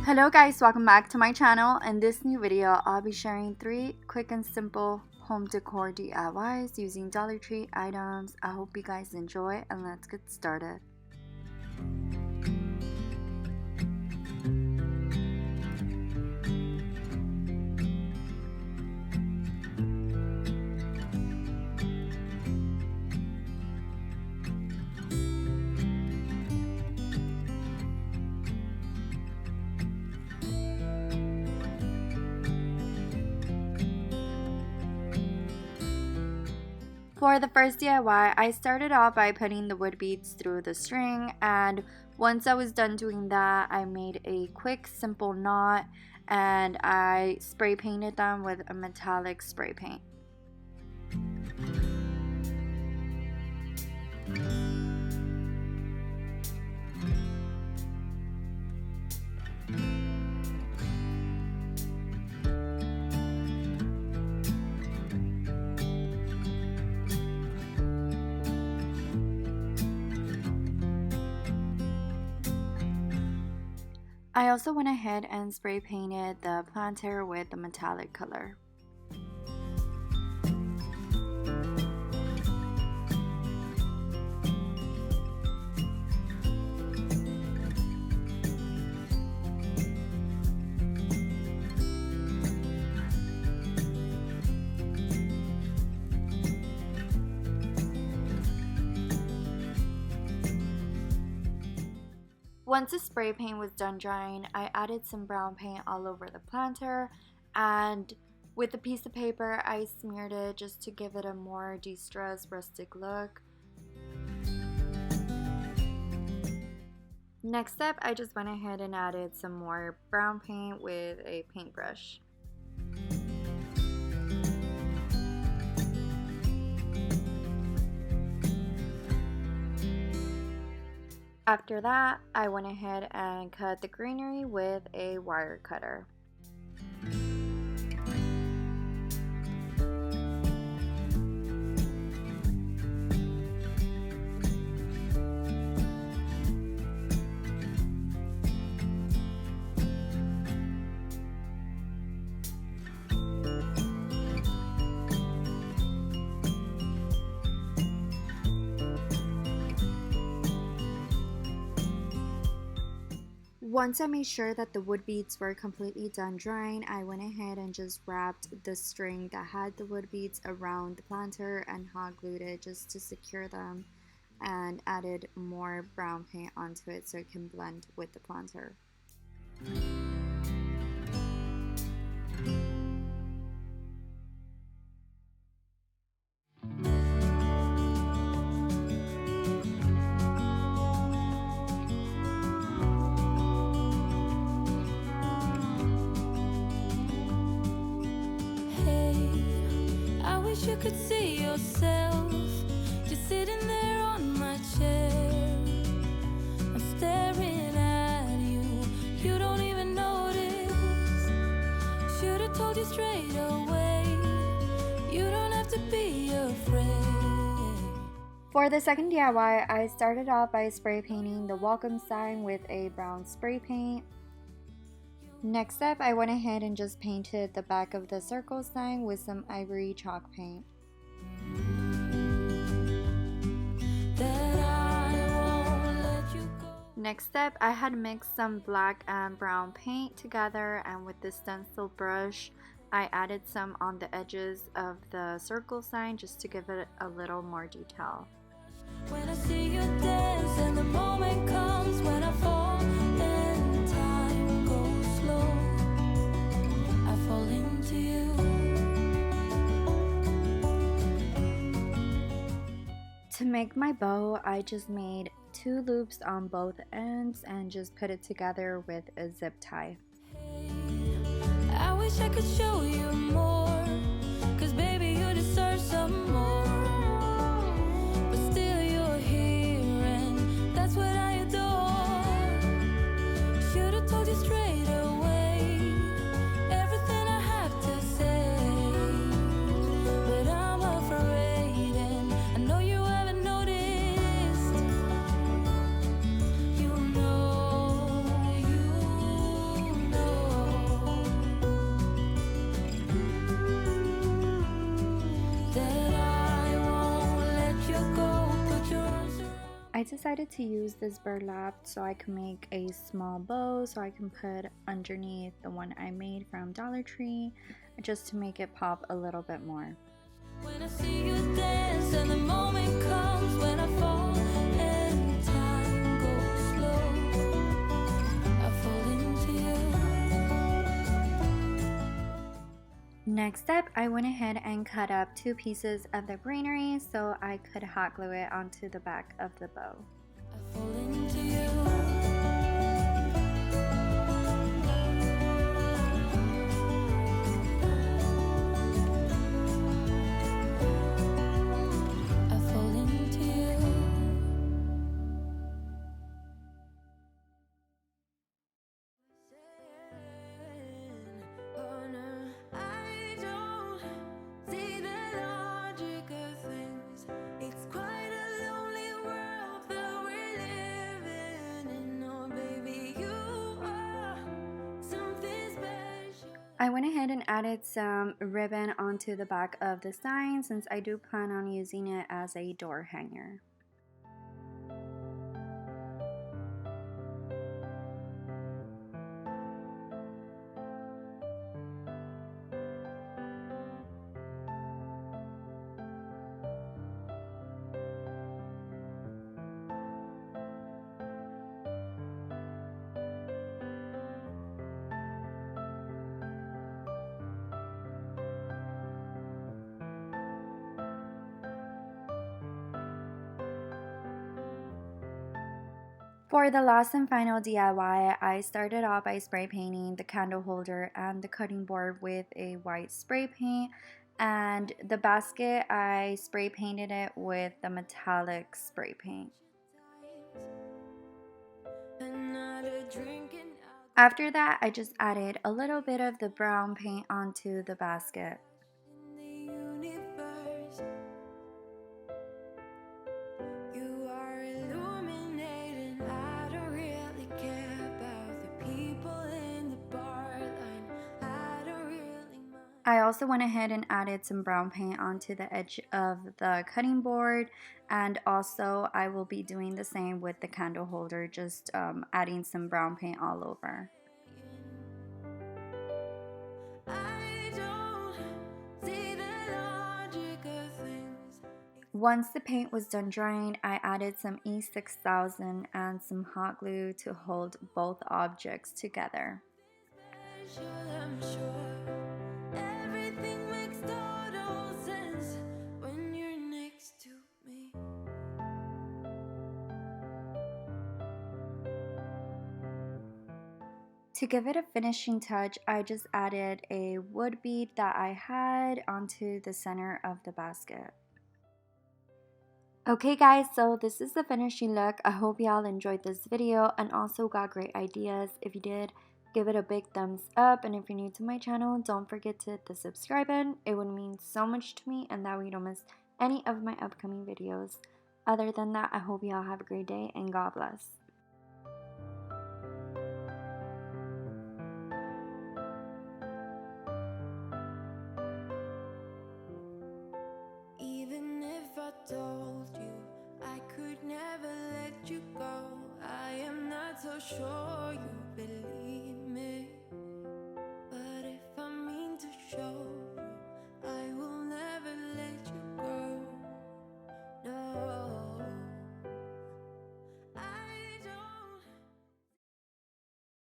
Hello guys, welcome back to my channel. In this new video, I'll be sharing 3 quick and simple home decor DIYs using Dollar Tree items. I hope you guys enjoy and let's get started. For the first DIY, I started off by putting the wood beads through the string, and once I was done doing that, I made a quick simple knot and I spray painted them with a metallic spray paint. I also went ahead and spray painted the planter with the metallic color. Once the spray paint was done drying, I added some brown paint all over the planter, and with a piece of paper I smeared it just to give it a more distressed rustic look. Next step, I just went ahead and added some more brown paint with a paintbrush. After that, I went ahead and cut the greenery with a wire cutter. Once I made sure that the wood beads were completely done drying, I went ahead and just wrapped the string that had the wood beads around the planter and hot glued it just to secure them, and added more brown paint onto it so it can blend with the planter. You could see yourself just sitting there on my chair. I'm staring at you, you don't even notice. Should've told you straight away, you don't have to be afraid. For the second DIY, I started off by spray painting the welcome sign with a brown spray paint. Next step, I went ahead and just painted the back of the circle sign with some ivory chalk paint. Next step, I had mixed some black and brown paint together, and with the stencil brush, I added some on the edges of the circle sign just to give it a little more detail. When I see you dance and the moment comes when I fall and time goes slow, I fall into you. To make my bow, I just made 2 loops on both ends and just put it together with a zip tie. I wish I could show you more, 'cause baby you deserve some more. But still you're here and that's what I adore. Should've told you straight away everything I have to say, but I'm afraid and I know you haven't noticed. You know decided to use this burlap so I can make a small bow so I can put underneath the one I made from Dollar Tree, just to make it pop a little bit more. When I see you dance and the moment comes when I fall and time goes slow, I fall into you. Next up, I went ahead and cut up 2 pieces of the greenery so I could hot glue it onto the back of the bow. I fall into you. I went ahead and added some ribbon onto the back of the sign since I do plan on using it as a door hanger. For the last and final DIY, I started off by spray painting the candle holder and the cutting board with a white spray paint, and the basket I spray painted it with the metallic spray paint. After that, I just added a little bit of the brown paint onto the basket. I also went ahead and added some brown paint onto the edge of the cutting board, and also I will be doing the same with the candle holder, just adding some brown paint all over. Once the paint was done drying, I added some E6000 and some hot glue to hold both objects together. To give it a finishing touch, I just added a wood bead that I had onto the center of the basket. Okay guys, so this is the finishing look. I hope y'all enjoyed this video and also got great ideas. If you did, give it a big thumbs up, and if you're new to my channel, don't forget to hit the subscribe button. It would mean so much to me, and that way you don't miss any of my upcoming videos. Other than that, I hope y'all have a great day and God bless. Even if I told you I could never let you go, I am not so sure you